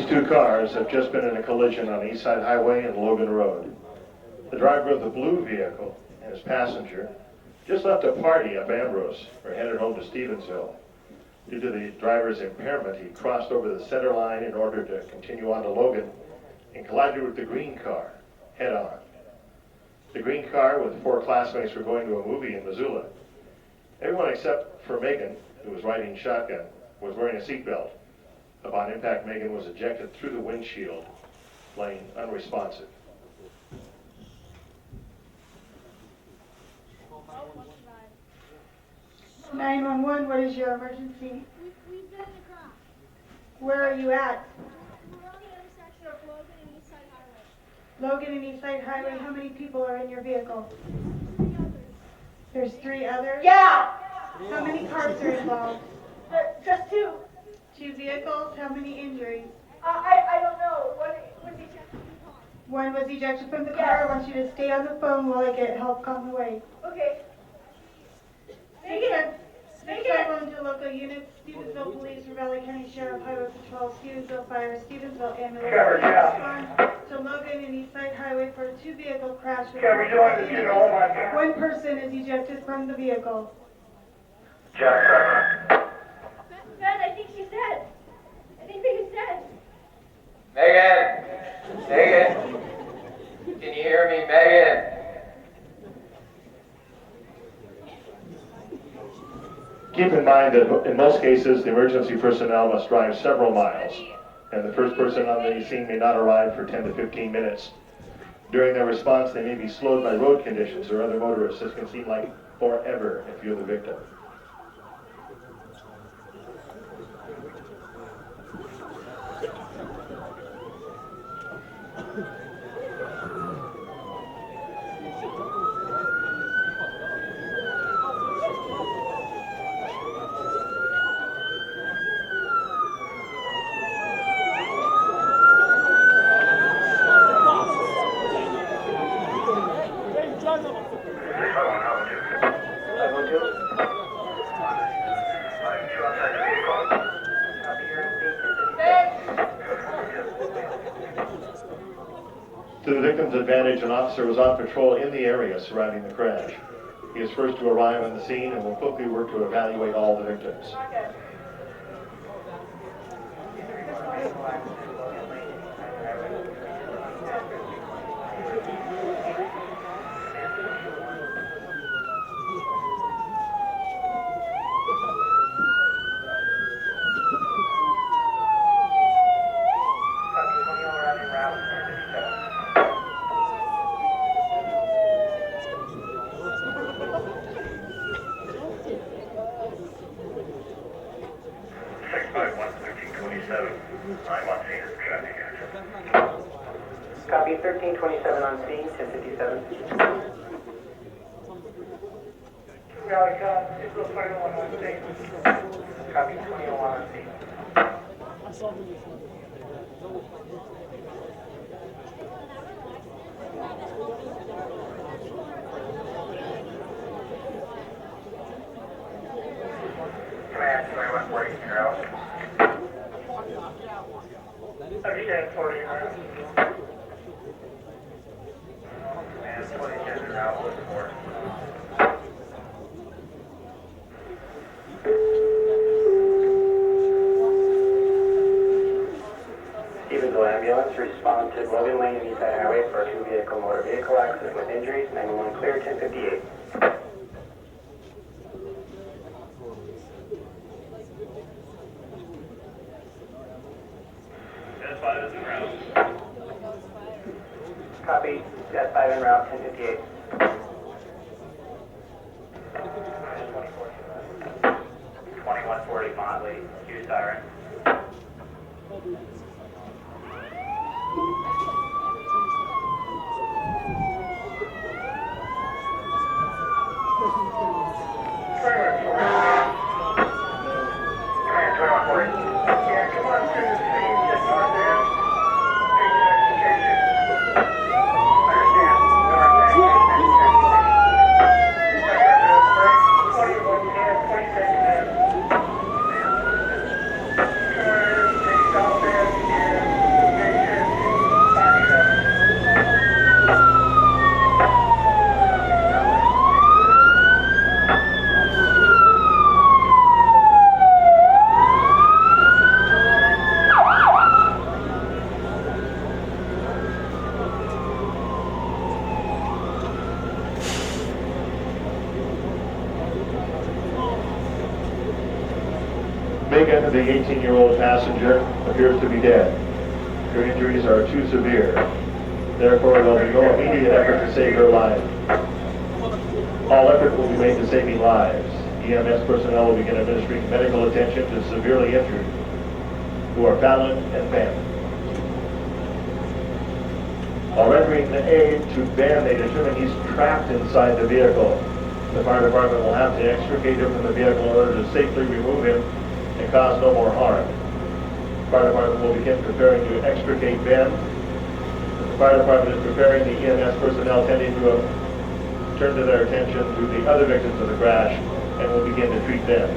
These two cars have just been in a collision on East Side Highway and Logan Road. The driver of the blue vehicle and his passenger just left a party up Ambrose or headed home to Stevensville. Due to the driver's impairment, he crossed over the center line in order to continue on to Logan and collided with the green car head on. The green car with 4 classmates were going to a movie in Missoula. Everyone except for Megan, who was riding shotgun, was wearing a seatbelt. Upon impact, Megan was ejected through the windshield, laying unresponsive. (911), what is your emergency? We've been in the cross. Where are you at? We're on the intersection of Logan and East Side Highway. Logan and East Side Highway, how many people are in your vehicle? 3 others. There's 3 others? Yeah! How many cars are involved? Just 2. 2 vehicles, how many injuries? I don't know. What was he checking? One was ejected from the car. Yes. I want you to stay on the phone while I get help on the way. Okay. Megan! 651 to local units, Stevensville Police, Ravalli County Sheriff, Highway Patrol, Stevensville Fire, Stevensville Ambulance. Trevor, yeah. Respond to Logan and East Side Highway for a 2-vehicle crash with Trevor, you want to get home on that? 1 person is ejected from the vehicle. Jack, Trevor. Ben, I think she's dead. I think Megan's dead. Megan! Megan! Can you hear me, Megan? Keep in mind that in most cases, the emergency personnel must drive several miles, and the first person on the scene may not arrive for 10 to 15 minutes. During their response, they may be slowed by road conditions or other motorists. This can seem like forever if you're the victim. To the victim's advantage, an officer was on patrol in the area surrounding the crash. He is first to arrive on the scene and will quickly work to evaluate all the victims. Copy 1327 on scene, 1057. Valley Cop, it's a final one on state. Copy 2001 on scene. Command 2140, you're out. Understand 40, you're out. Command 2010, you're out with 4. Stevensville ambulance, respond to Logan Lane and East Side Highway for a 2-vehicle motor vehicle accident with injuries. 911 clear, 1058. That's 5 is en route. Copy, Dept 5 en route, 1058. 2140 Motley, use siren. Yeah, come on through the scene, just north there. Understand, north there. 2110, 26 there. Take south there, and Megan, the 18-year-old passenger, appears to be dead. Her injuries are too severe. Therefore, there will be no immediate effort to save her life. All effort will be made to saving lives. EMS personnel will begin administering medical attention to severely injured who are Fallon and Ben. While rendering the aid to Ben, they determine he's trapped inside the vehicle. The fire department will have to extricate him from the vehicle in order to safely remove him and cause no more harm. The fire department will begin preparing to extricate Ben. The fire department is preparing the EMS personnel tending to turn to their attention to the other victims of the crash and will begin to treat them.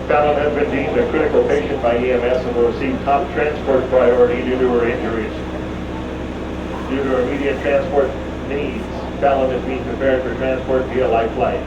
Fallon has been deemed a critical patient by EMS and will receive top transport priority due to her injuries. Due to her immediate transport needs, Fallon is being prepared for transport via life flight.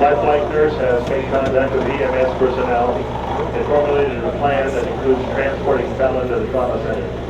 Life flight nurse has made contact with EMS personnel and formulated a plan that includes transporting Fallon to the trauma center.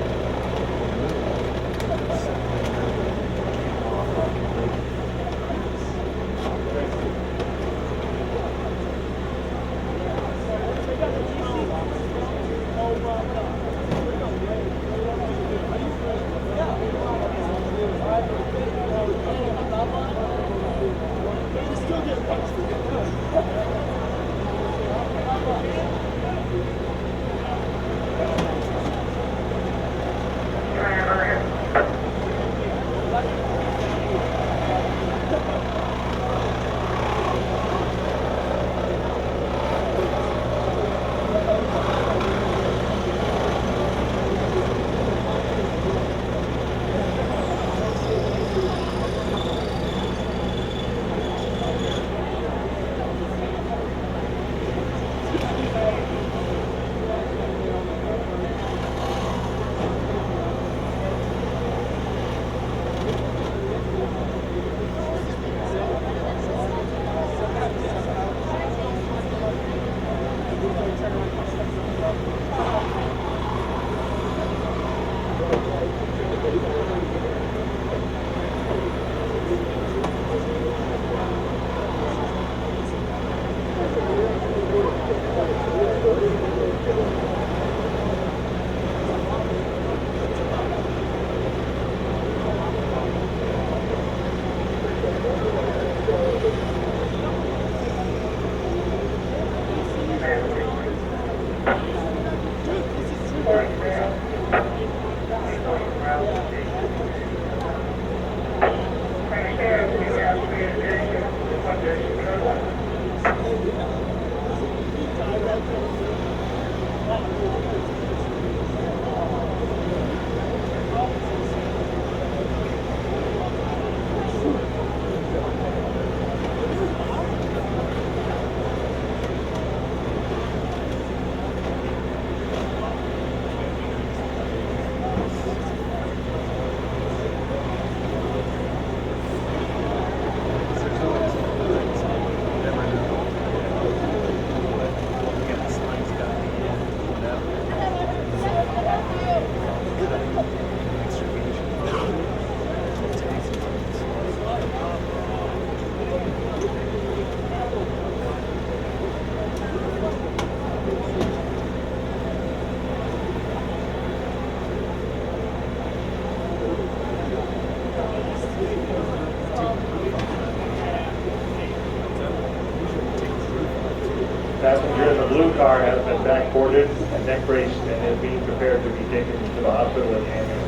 Passenger in the blue car has been backboarded and neck braced and is being prepared to be taken to the hospital in ambulance.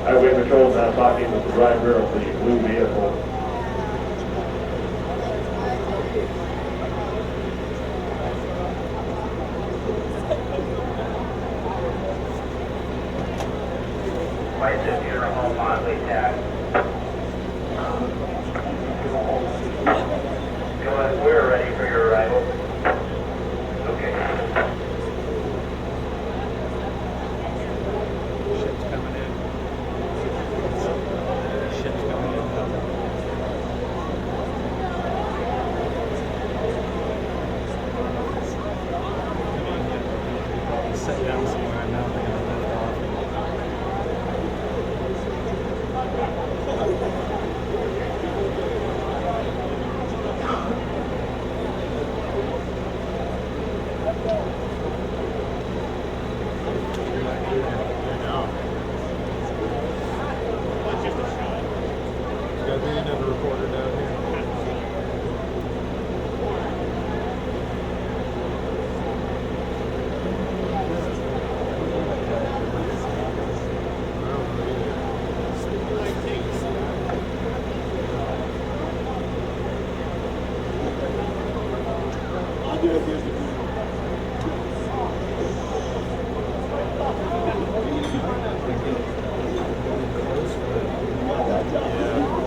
Highway Patrol is now talking with the driver of the blue vehicle. Whitesitt, Funeral Home, Motley, tag. Go ahead, we're ready for your arrival. Okay. Ship's coming in. Ship's coming in. Sit down somewhere now. They're gonna let it off. Got to be another reporter down here.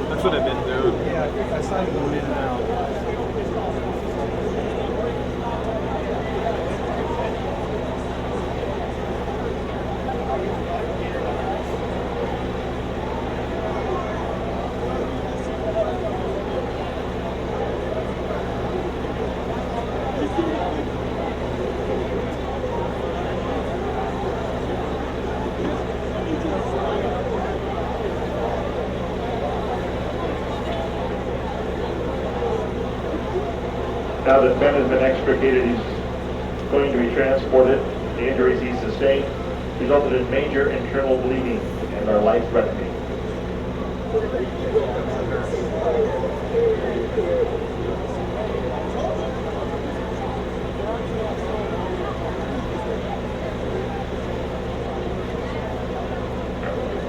That's what I've been doing. Yeah, I saw you going in and out. Now that Ben has been extricated, he's going to be transported. The injuries he sustained resulted in major internal bleeding and are life-threatening.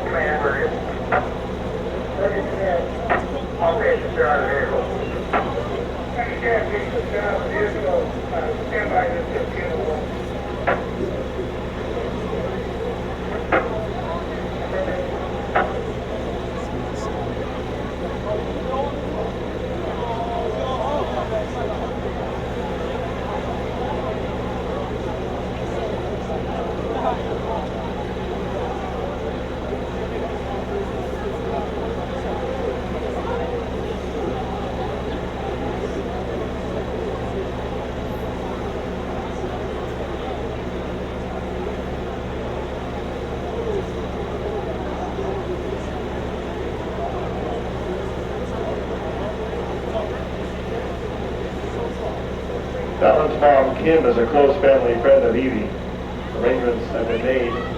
Command, where are you? All patients are out of the vehicle. Understand, patients are out of the vehicle. Stand by, this 1501. mom, Kim, is a close family friend of Evie. Arrangements have been made.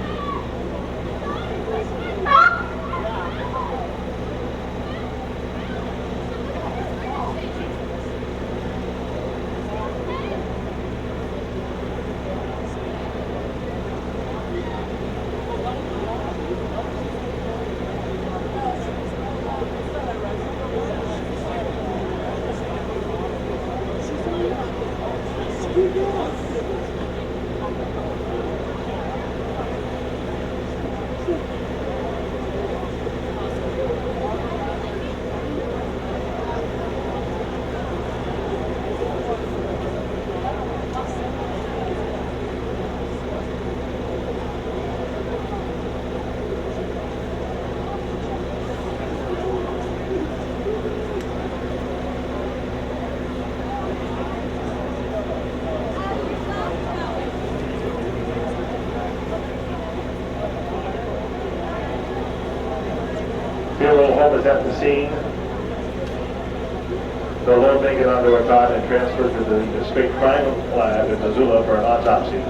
Funeral home is at the scene. The Lord make it onto a cot and transferred to the District Crime Lab in Missoula for an autopsy.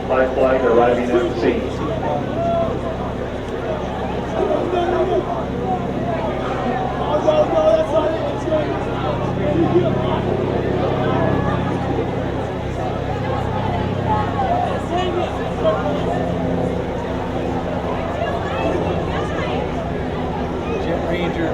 Lifeline arriving at the scene. Jet Ranger.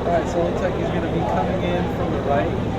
Alright, so it looks like he's going to be coming in from the right.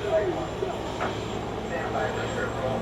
Stand by for circle.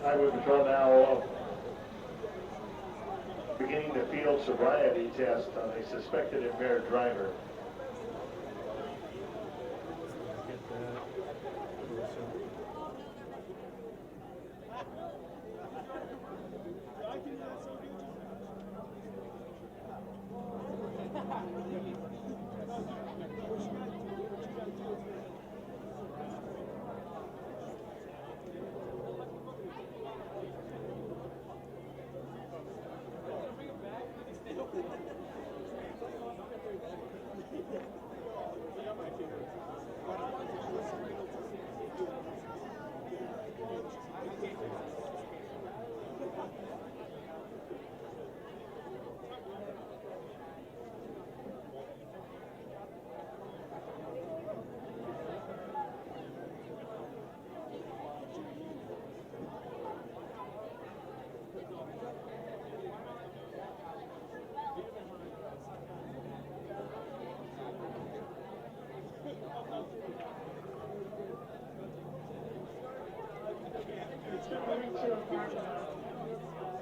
Highway Patrol now beginning the field sobriety test on a suspected impaired driver. Get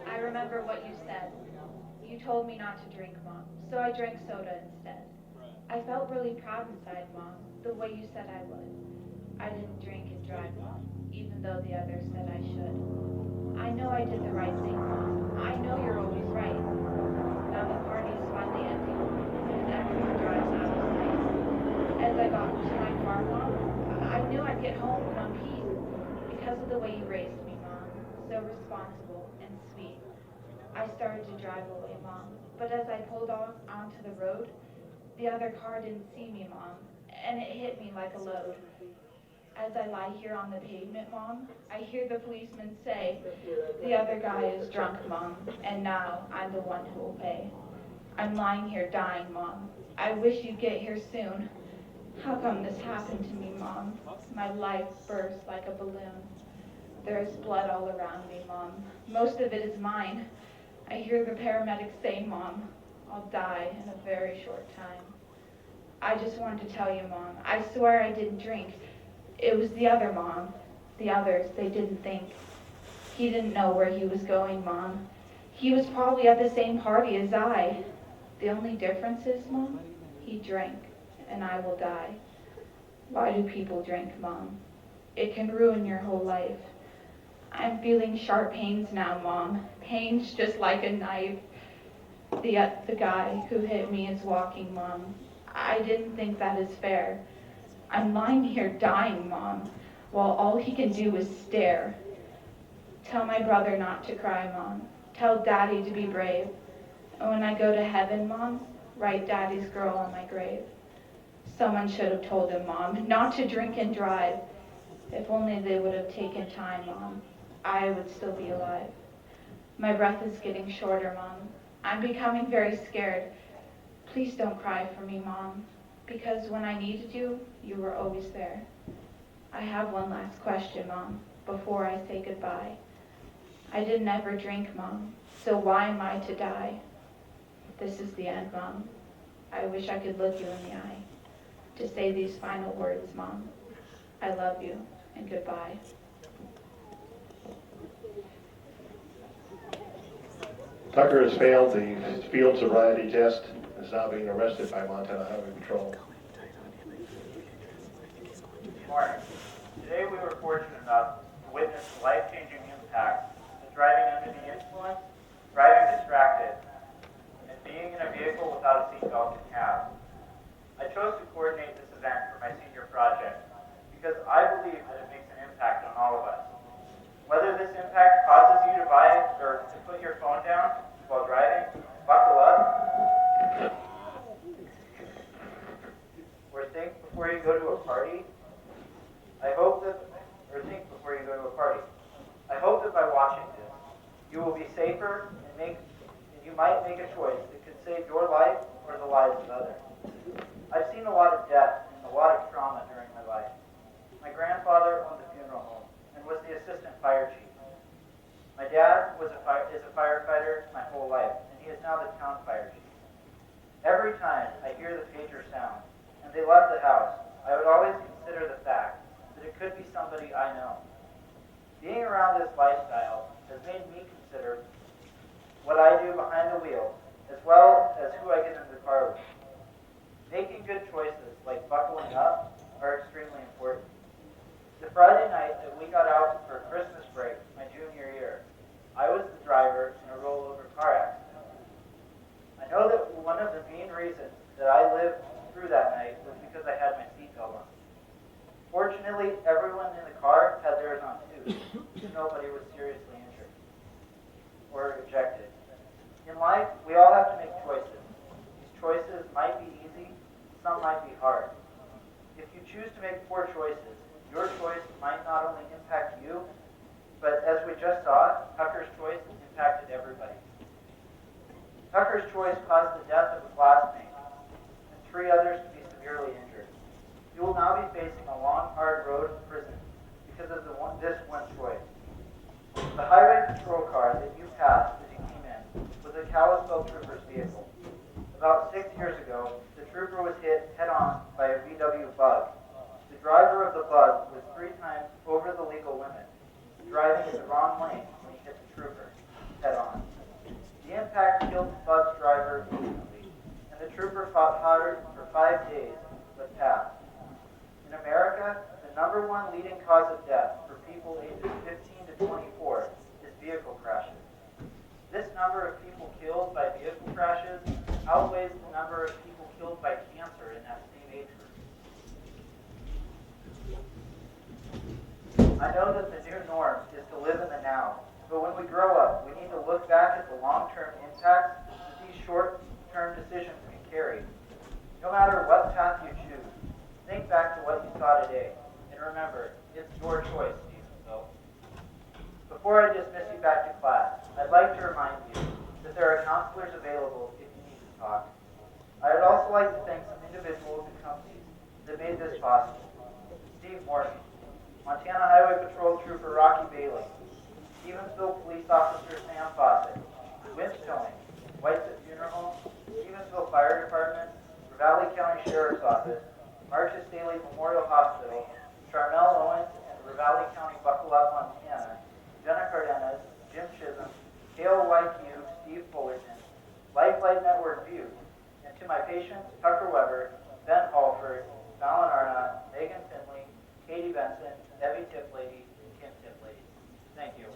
I remember what you said. You told me not to drink, Mom, so I drank soda instead. I felt really proud inside, Mom, the way you said I would. I didn't drink and drive, Mom, even though the others said I should. I know I did the right thing, Mom. I know you're always right. Now the party is finally ending, and everyone drives out of sight. As I got to my car, Mom, I knew I'd get home in one piece because of the way you raised me, Mom. So responsible and sweet. I started to drive away, Mom, but as I pulled off onto the road, the other car didn't see me, Mom, and it hit me like a load. As I lie here on the pavement, Mom, I hear the policeman say, the other guy is drunk, Mom, and now I'm the one who will pay. I'm lying here dying, Mom. I wish you'd get here soon. How come this happened to me, Mom? My life burst like a balloon. There's blood all around me, Mom. Most of it is mine. I hear the paramedics say, Mom, I'll die in a very short time. I just wanted to tell you, Mom, I swear I didn't drink. It was the other Mom. The others, they didn't think. He didn't know where he was going, Mom. He was probably at the same party as I. The only difference is, Mom, he drank, and I will die. Why do people drink, Mom? It can ruin your whole life. I'm feeling sharp pains now, Mom. Pains just like a knife. The guy who hit me is walking, Mom. I didn't think that is fair. I'm lying here dying, Mom, while all he can do is stare. Tell my brother not to cry, Mom. Tell Daddy to be brave. And when I go to heaven, Mom, write Daddy's girl on my grave. Someone should have told him, Mom, not to drink and drive. If only they would have taken time, Mom, I would still be alive. My breath is getting shorter, Mom. I'm becoming very scared. Please don't cry for me, Mom, because when I needed you, you were always there. I have one last question, Mom, before I say goodbye. I didn't ever drink, Mom, so why am I to die? This is the end, Mom. I wish I could look you in the eye to say these final words, Mom. I love you, and goodbye. Tucker has failed the field sobriety test and is now being arrested by Montana Highway Patrol. Good morning. Today we were fortunate enough to witness the life-changing impact of driving under the influence, driving distracted, and being in a vehicle without a seatbelt can have. I chose to coordinate this event for my senior project because I believe that it makes an impact on all of us. Whether this impact causes you to buy or to put your phone down while driving, buckle up, or think before you go to a party, I hope that by watching this, you will be safer and you might make a choice that could save your life or the lives of others. I've seen a lot of death and a lot of trauma during my life. My grandfather owned a funeral home and was the assistant fire chief. My dad is a firefighter my whole life, and he is now the town fire chief. Every time I hear the pager sound and they left the house, I would always consider the fact that it could be somebody I know. Being around this lifestyle has made me consider what I do behind the wheel, as well as who I get into the car with. Making good choices, like buckling up, are extremely important. The Friday night that we got out for Christmas break, my junior year, I was the driver in a rollover car accident. I know that one of the main reasons that I lived through that night was because I had my seatbelt on. Fortunately, everyone in the car had theirs on too, and nobody was seriously injured or ejected. In life, we all have to make choices. These choices might be easy, some might be hard. If you choose to make poor choices, your choice might not only impact you, but as we just saw, Tucker's choice impacted everybody. Tucker's choice caused the death of a classmate and 3 others to be severely injured. He will now be facing a long, hard road in prison because of this one choice. The highway patrol car that you passed as you came in was a Kalispell trooper's vehicle. About 6 years ago, the trooper was hit head-on by a VW Bug. The driver of the Bug was 3 times over the legal limit, driving in the wrong lane when he hit the trooper head-on. The impact killed the Bug's driver instantly, and the trooper fought harder for 5 days, but passed. In America, the #1 leading cause of death for people ages 15 to 24 is vehicle crashes. This number of people killed by vehicle crashes outweighs the number of people killed by cancer in that same age group. I know that the new norm is to live in the now, but when we grow up, we need to look back at the long-term impact that these short-term decisions can carry. No matter what path you choose, think back to what you saw today, and remember, it's your choice, Stevensville. Before I dismiss you back to class, I'd like to remind you that there are counselors available if you need to talk. I would also like to thank some individuals and companies that made this possible. Steve Morton, Montana Highway Patrol Trooper Rocky Bailey, Stevensville Police Officer Sam Fawcett, Wimps Towing, Whitesitt Funeral Home, Stevensville Fire Department, Ravalli County Sheriff's Office, Marcus Daly Memorial Hospital, Charmel Owens and Ravalli County Buckle Up, Montana, Jenna Cardenas, Jim Chisholm, Hale YQ, Steve Fullerton, Lifelight Network View, and to my patients, Tucker Weber, Ben Halford, Fallon Arnott, Megan Finley, Katie Benson, Debbie Tiplady, and Kim Tiplady. Thank you.